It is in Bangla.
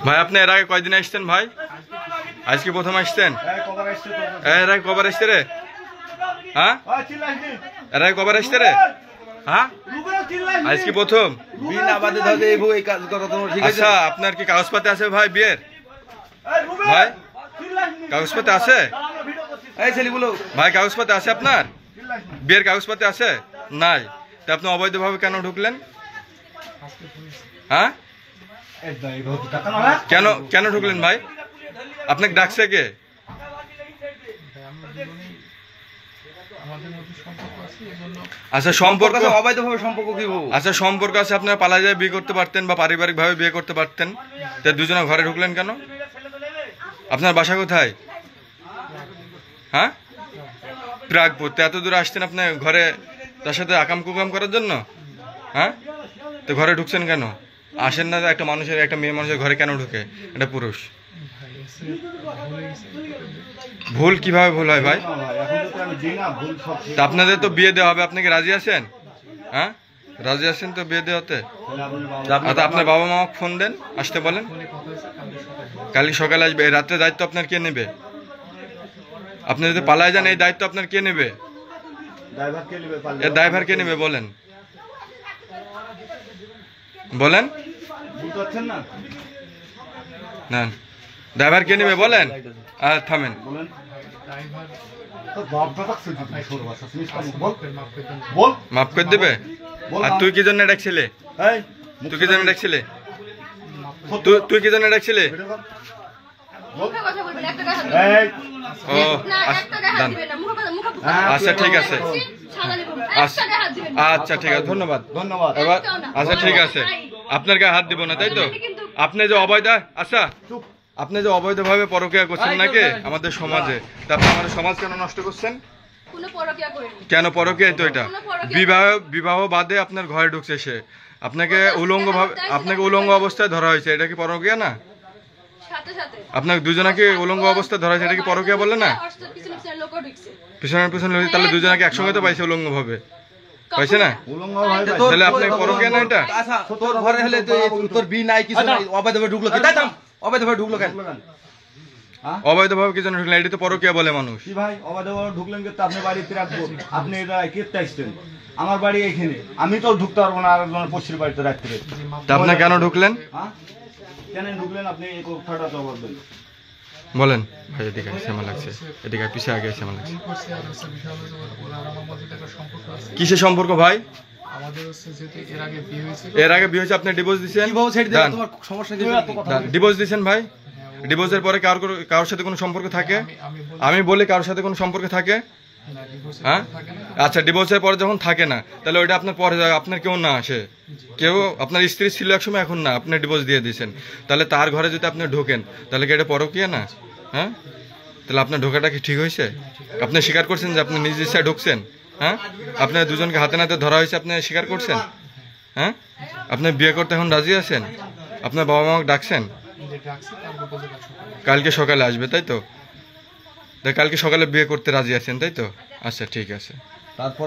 ভাই আপনি এর আগে কয়দিন আসছেন ভাই? আজকে প্রথম আসছেন? এর আগে কবার আসছে রে? হ্যাঁ এর আগে কবার আসছে রে? হ্যাঁ আজকে প্রথম। আচ্ছা আপনার কি কাগজপাতি আছে ভাই বিয়ের? ভাই কাগজপাতি আছে ভাই? কাগজপাতি আছে আপনার? বিয়ের কাগজপাতি আছে? নাই। তা আপনি অবৈধভাবে কেন ঢুকলেন? হ্যাঁ কেন কেন ঢুকলেন ভাই? আপনাকে ডাকছে কে? আচ্ছা সম্পর্ক অবৈধভাবে সম্পর্ক কি? আচ্ছা সম্পর্ক আছে, আপনারা পালা যায় বিয়ে করতে পারতেন বা পারিবারিক ভাবে বিয়ে করতে পারতেন। তা দুজনে ঘরে ঢুকলেন কেন? আপনার বাসা কোথায়? হ্যাঁ প্রাগপুর। তো এত দূরে আসতেন আপনার ঘরে তার সাথে আকাম কুকাম করার জন্য? হ্যাঁ তো ঘরে ঢুকছেন কেন? আসেন না একটা মানুষের, একটা মেয়ে মানুষের ঘরে কেন ঢুকে? এটা পুরুষ। ভুল কিভাবে ভুল হয় ভাই? তা আপনাদের তো বিয়ে দেওয়া হবে, আপনি কি রাজি আছেন? হ্যাঁ রাজি আছেন তো বিয়ে দেওয়াতে? আপনার বাবা মা ফোন দেন, আসতে বলেন, কালকে সকালে আসবে। এই রাত্রে দায়িত্ব আপনার কে নেবে? আপনি যদি পালায় যান এই দায়িত্ব আপনার কে নেবে? এর ড্রাইভার কে নেবে বলেন, বলেন না ড্রাইভার কে নেবে বলেন। থামেন, মাফ করে দেবে। আর তুই কি জন্য ডাকছিলে? তুই কি জন্য ডাকছিলে? তুই কি জন্য ডাকছিলে? ও আচ্ছা ঠিক আছে, আচ্ছা ঠিক আছে, ধন্যবাদ ধন্যবাদ। এবার আচ্ছা ঠিক আছে, আপনার গায়ে হাত দিব না তাই তো? আপনি যে অবৈধ, আচ্ছা আপনি যে অবৈধভাবে পরকীয়া করছেন নাকি আমাদের সমাজে, তা আপনি আমাদের সমাজ কেন নষ্ট করছেন? কেন পরকীয়া? তো এটা বিবাহ বাদে আপনার ঘরে ঢুকছে সে, আপনাকে উলঙ্গ অবস্থায় ধরা হয়েছে, এটা কি পরকীয়া না? আপনাকে দুজনাকে উলঙ্গ অবস্থায় ধরা হয়েছে, এটা কি পরকীয়া বলে না? পিছনের পিছনে তাহলে দুজনাকে একসঙ্গে তো পাইছে উলঙ্গ ভাবে, পাইছে না? তাহলে আপনাকে পরকীয়া না এটা? তোর ঘরে হলে তোর বি নাই কিছু নাই, অবৈধভাবে ঢুকলো কি? অবৈধভাবে ঢুকলো কেন? অবৈধভাবে কি জন্য ঢুকলেন? এটি তো পরকীয়া বলে মানুষ। ভাই অবৈধভাবে ঢুকলেন কিন্তু আপনি বাড়িতে রাখবো, আপনি এটা কেটে আসছেন, আমার বাড়ি এখানে, আমি তো ঢুকতে পারবো না আরেকজনের পশ্চির বাড়িতে রাখতে। আপনি কেন ঢুকলেন? কেন ঢুকলেন আপনি এই কথাটা তো বলবেন। বলেন ভাই, এদিকে শ্যামা লাগছে, এদিকে পিছিয়ে আগে শ্যামা লাগছে। কিসের সম্পর্ক ভাই? এর আগে বিয়ে হয়েছে, আপনি ডিভোর্স দিচ্ছেন, ডিভোর্স দিচ্ছেন ভাই। ডিভোর্সের পরে কারোর সাথে কোনো সম্পর্ক থাকে? আমি বলি কারোর সাথে কোনো সম্পর্ক থাকে? হ্যাঁ আচ্ছা, ডিভোর্সের পরে যখন থাকে না তাহলে ওইটা আপনার পরে আপনার কেউ না আসে, কেউ আপনার স্ত্রী ছিল একসময়, এখন না, আপনি ডিভোর্স দিয়ে দিয়েছেন, তাহলে তার ঘরে যদি আপনি ঢোকেন তাহলে কি এটা পরকীয়া না? হ্যাঁ তাহলে আপনার ঢোকাটা কি ঠিক হয়েছে? আপনি স্বীকার করছেন যে আপনি নিজ ইচ্ছায় ঢুকছেন? হ্যাঁ আপনার দুজনকে হাতে নাতে ধরা হয়েছে, আপনি স্বীকার করছেন? হ্যাঁ আপনি বিয়ে করতে এখন রাজি আছেন? আপনার বাবা মা ডাকছেন? কালকে সকালে আসবে তাই তো? কালকে সকালে বিয়ে করতে রাজি আছেন তাই তো? আচ্ছা ঠিক আছে। তারপরে